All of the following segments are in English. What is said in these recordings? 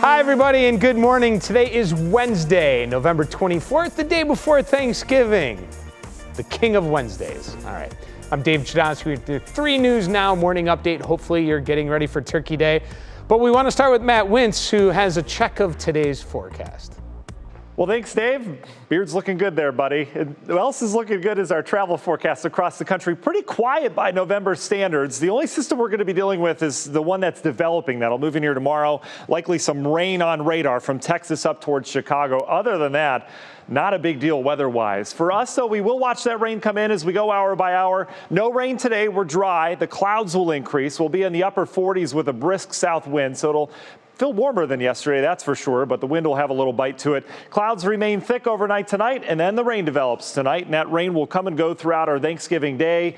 Hi, everybody, and good morning. Today is Wednesday, November 24th, the day before Thanksgiving. The king of Wednesdays. All right. I'm Dave Chudowsky with the 3 News Now morning update. Hopefully, you're getting ready for Turkey Day. But we want to start with Matt Wintz, who has a check of today's forecast. Well, thanks, Dave. Beard's looking good there, buddy. And what else is looking good is our travel forecast across the country. Pretty quiet by November standards. The only system we're going to be dealing with is the one that's developing. That'll move in here tomorrow. Likely some rain on radar from Texas up towards Chicago. Other than that, not a big deal weather-wise. For us, though, we will watch that rain come in as we go hour by hour. No rain today. We're dry. The clouds will increase. We'll be in the upper 40s with a brisk south wind, so it'll feel warmer than yesterday, that's for sure, but the wind will have a little bite to it. Clouds remain thick overnight tonight, and then the rain develops tonight, and that rain will come and go throughout our Thanksgiving day.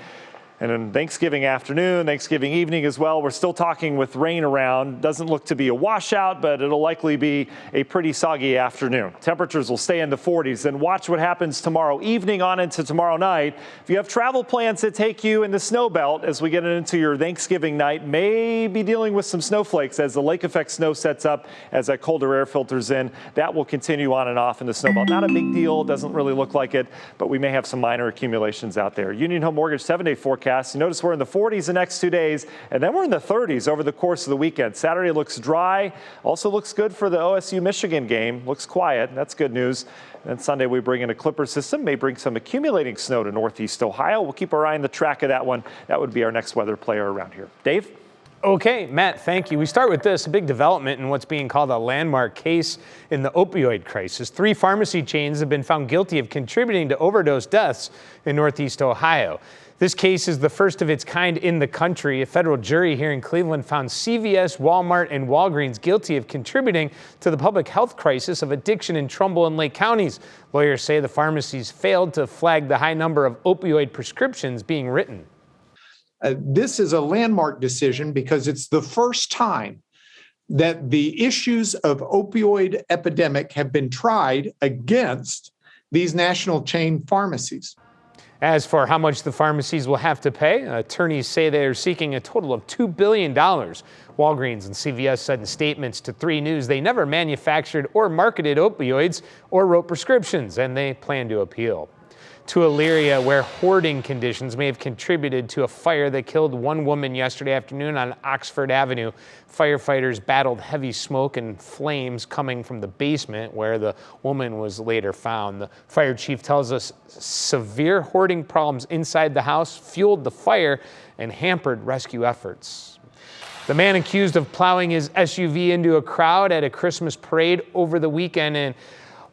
And then Thanksgiving afternoon, Thanksgiving evening as well. We're still talking with rain around. Doesn't look to be a washout, but it'll likely be a pretty soggy afternoon. Temperatures will stay in the 40s. And watch what happens tomorrow evening on into tomorrow night. If you have travel plans that take you in the snow belt as we get into your Thanksgiving night, may be dealing with some snowflakes as the lake effect snow sets up, as that colder air filters in. That will continue on and off in the snow belt. Not a big deal. Doesn't really look like it, but we may have some minor accumulations out there. Union Home Mortgage 7-day forecast. You notice we're in the 40s the next 2 days, and then we're in the 30s over the course of the weekend. Saturday looks dry. Also looks good for the OSU-Michigan game. Looks quiet. That's good news. And then Sunday we bring in a Clipper system. May bring some accumulating snow to northeast Ohio. We'll keep our eye on the track of that one. That would be our next weather player around here. Dave? Okay, Matt, thank you. We start with this, a big development in what's being called a landmark case in the opioid crisis. 3 pharmacy chains have been found guilty of contributing to overdose deaths in northeast Ohio. This case is the first of its kind in the country. A federal jury here in Cleveland found CVS, Walmart, and Walgreens guilty of contributing to the public health crisis of addiction in Trumbull and Lake counties. Lawyers say the pharmacies failed to flag the high number of opioid prescriptions being written. This is a landmark decision because it's the first time that the issues of opioid epidemic have been tried against these national chain pharmacies. As for how much the pharmacies will have to pay, attorneys say they are seeking a total of $2 billion. Walgreens and CVS said in statements to 3 News they never manufactured or marketed opioids or wrote prescriptions, and they plan to appeal. To ELYRIA, where hoarding conditions may have contributed to a fire that killed 1 woman yesterday afternoon on Oxford Avenue. Firefighters battled heavy smoke and flames coming from the basement where the woman was later found. The fire chief tells us severe hoarding problems inside the house fueled the fire and hampered rescue efforts. The man accused of plowing his SUV into a crowd at a Christmas parade over the weekend in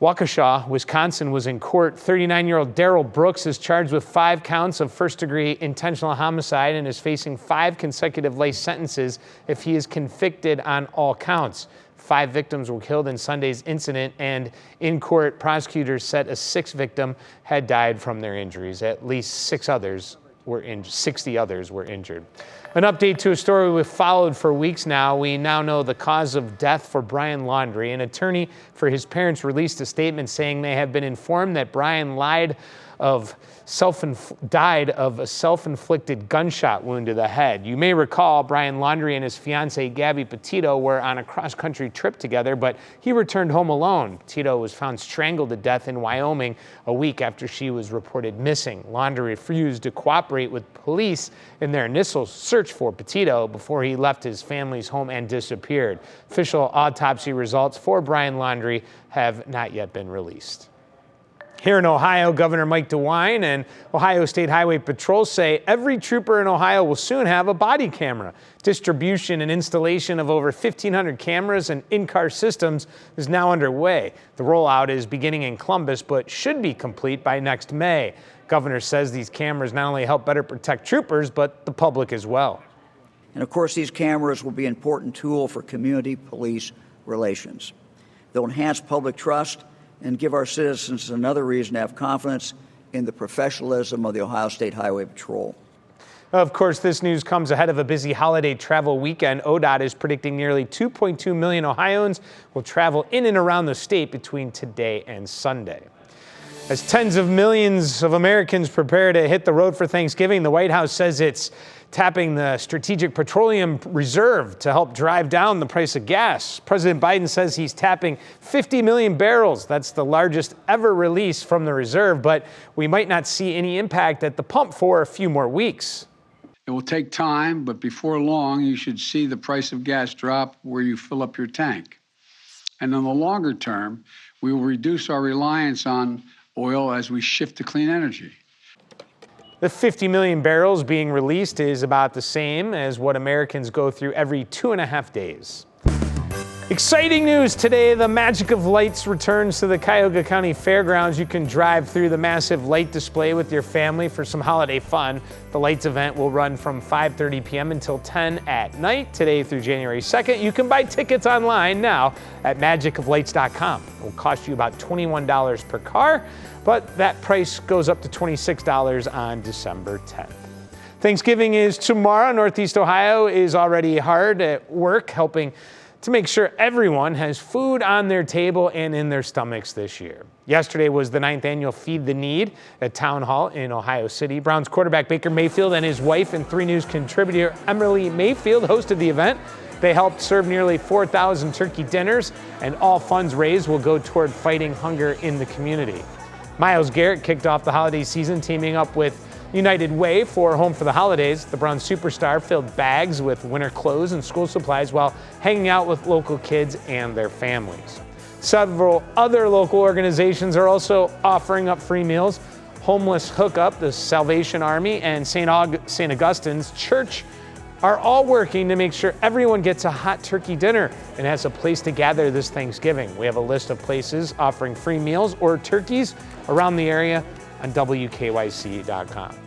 WAUKESHA, Wisconsin, was in court. 39-year-old Daryl Brooks is charged with 5 counts of first-degree intentional homicide and is facing 5 consecutive life sentences if he is convicted on all counts. 5 victims were killed in Sunday's incident, and in court, prosecutors said a 6th victim had died from their injuries. At least 60 others were injured. An update to a story we've followed for weeks now. We now know the cause of death for Brian Laundrie. An attorney for his parents released a statement saying they have been informed that Brian died of a self-inflicted gunshot wound to the head. You may recall Brian Laundrie and his fiancée Gabby Petito were on a cross-country trip together, but he returned home alone. Petito was found strangled to death in Wyoming a week after she was reported missing. Laundrie refused to cooperate with police in their initial search for Petito before he left his family's home and disappeared. Official autopsy results for Brian Laundrie have not yet been released. Here in Ohio, Governor Mike DeWine and Ohio State Highway Patrol say every trooper in Ohio will soon have a body camera. Distribution and installation of over 1,500 cameras and in-car systems is now underway. The rollout is beginning in Columbus, but should be complete by next May. Governor says these cameras not only help better protect troopers, but the public as well. And of course, these cameras will be an important tool for community-police relations. They'll enhance public trust and give our citizens another reason to have confidence in the professionalism of the Ohio State Highway Patrol. Of course, this news comes ahead of a busy holiday travel weekend. ODOT is predicting nearly 2.2 million Ohioans will travel in and around the state between today and Sunday. As tens of millions of Americans prepare to hit the road for Thanksgiving, the White House says it's tapping the Strategic Petroleum Reserve to help drive down the price of gas. President Biden says he's tapping 50 million barrels. That's the largest ever released from the reserve, but we might not see any impact at the pump for a few more weeks. It will take time, but before long, you should see the price of gas drop where you fill up your tank. And in the longer term, we will reduce our reliance on oil as we shift to clean energy. The 50 million barrels being released is about the same as what Americans go through every 2.5 days. Exciting news today. The magic of lights returns to the Cuyahoga County Fairgrounds. You can drive through the massive light display with your family for some holiday fun. The lights event will run from 5:30 p.m. until 10 at night, today through January 2nd. You can buy tickets online now at magicoflights.com. It will cost you about $21 per car, but that price goes up to $26 on December 10th. Thanksgiving is tomorrow. Northeast Ohio is already hard at work helping to make sure everyone has food on their table and in their stomachs this year. Yesterday was the 9th annual Feed the Need at Town Hall in Ohio City. Browns quarterback Baker Mayfield and his wife and 3 News contributor Emily Mayfield hosted the event. They helped serve nearly 4,000 turkey dinners, and all funds raised will go toward fighting hunger in the community. Myles Garrett kicked off the holiday season teaming up with United Way for Home for the Holidays. The Browns superstar filled bags with winter clothes and school supplies while hanging out with local kids and their families. Several other local organizations are also offering up free meals. Homeless Hookup, the Salvation Army, and St. Augustine's Church are all working to make sure everyone gets a hot turkey dinner and has a place to gather this Thanksgiving. We have a list of places offering free meals or turkeys around the area on WKYC.com.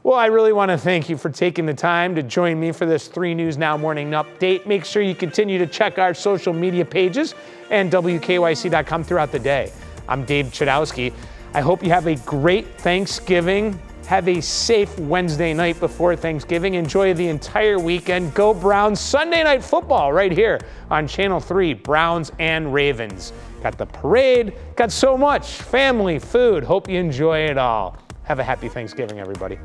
Well, I really want to thank you for taking the time to join me for this 3 News Now morning update. Make sure you continue to check our social media pages and WKYC.com throughout the day. I'm Dave Chudowsky. I hope you have a great Thanksgiving. Have a safe Wednesday night before Thanksgiving. Enjoy the entire weekend. Go Browns. Sunday Night Football right here on Channel 3, Browns and Ravens. Got the parade, got so much family, food. Hope you enjoy it all. Have a happy Thanksgiving, everybody.